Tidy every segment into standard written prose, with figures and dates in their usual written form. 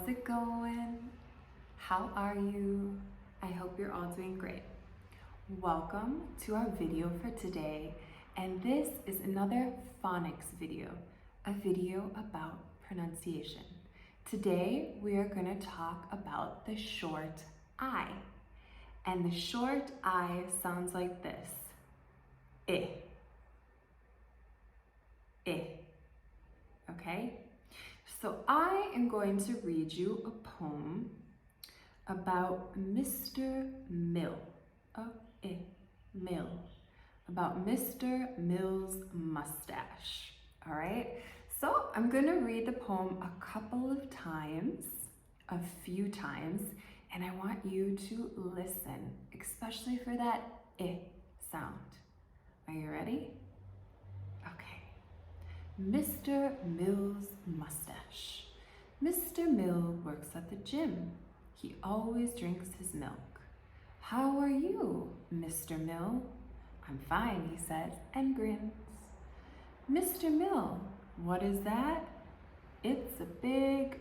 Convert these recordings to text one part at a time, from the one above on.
How's it going? How are you? I hope you're all doing great. Welcome to our video for today, and this is another phonics video, a video about pronunciation. Today we are going to talk about the short I, and the short I sounds like this: I, I. Okay? So I am going to read you a poem about Mr. Mill. Mill. About Mr. Mill's mustache. All right? So I'm going to read the poem a couple of times, a few times, and I want you to listen, especially for that I sound. Are you ready? Okay. Mr. Mill's mustache. Mr. Mill works at the gym. He always drinks his milk. How are you, Mr. Mill? I'm fine, he says, and grins. Mr. Mill, what is that? It's a big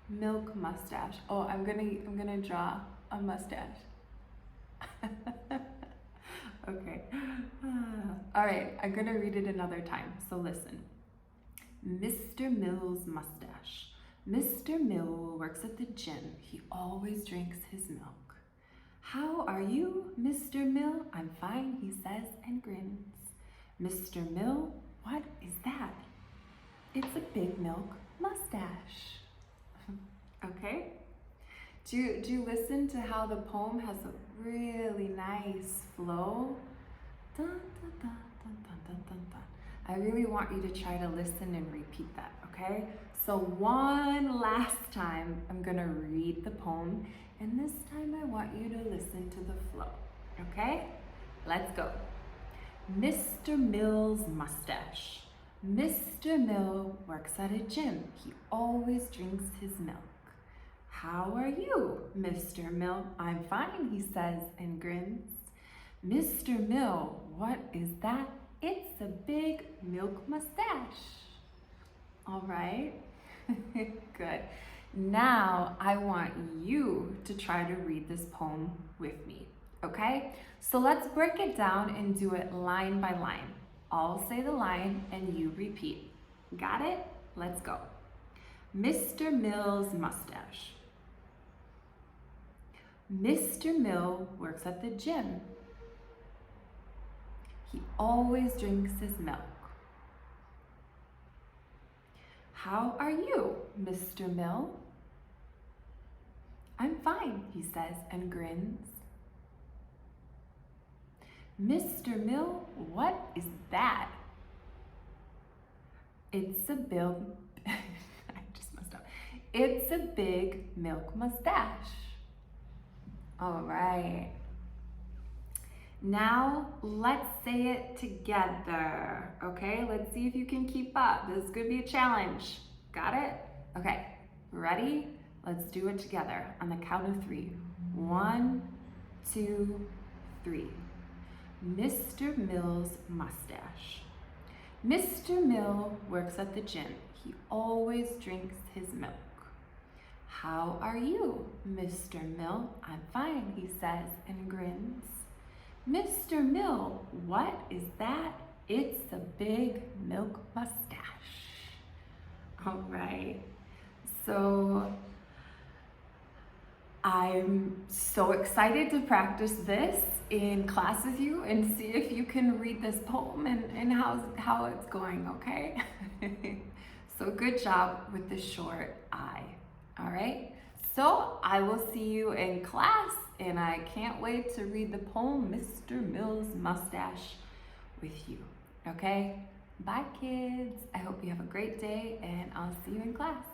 milk mustache. Oh, I'm gonna draw a mustache. Okay. All right, I'm gonna read it another time, so listen. Mr. Mill's mustache. Mr. Mill works at the gym. He always drinks his milk. How are you, Mr. Mill? I'm fine, he says and grins. Mr. Mill, what is that? It's a big milk mustache. Okay? Do you listen to how the poem has a really nice flow? Dun, dun, dun, dun, dun, dun, dun, dun. I really want you to try to listen and repeat that, okay? So one last time, I'm gonna read the poem, and this time I want you to listen to the flow, okay? Let's go. Mr. Mill's mustache. Mr. Mill works at a gym. He always drinks his milk. How are you, Mr. Mill? I'm fine, he says and grins. Mr. Mill, what is that? It's a big milk mustache. All right, good. Now I want you to try to read this poem with me, okay? So let's break it down and do it line by line. I'll say the line and you repeat. Got it? Let's go. Mr. Mill's mustache. Mr. Mill works at the gym. He always drinks his milk. How are you, Mr. Mill? I'm fine, he says and grins. Mr. Mill, what is that? It's a I just messed up. It's a big milk mustache. All right. Now let's say it together, okay? Let's see if you can keep up. This is gonna be a challenge. Got it? Okay, ready? Let's do it together on the count of 3. 1, 2, 3. Mr. Mill's mustache. Mr. Mill works at the gym. He always drinks his milk. How are you, Mr. Mill? I'm fine, he says and grins. Mr. Mill, what is that? It's a big milk mustache. All right, so I'm so excited to practice this in class with you and see if you can read this poem and how it's going, okay? So good job with the short I, all right? So I will see you in class, and I can't wait to read the poem, Mr. Mill's Mustache, with you, okay? Bye, kids. I hope you have a great day, and I'll see you in class.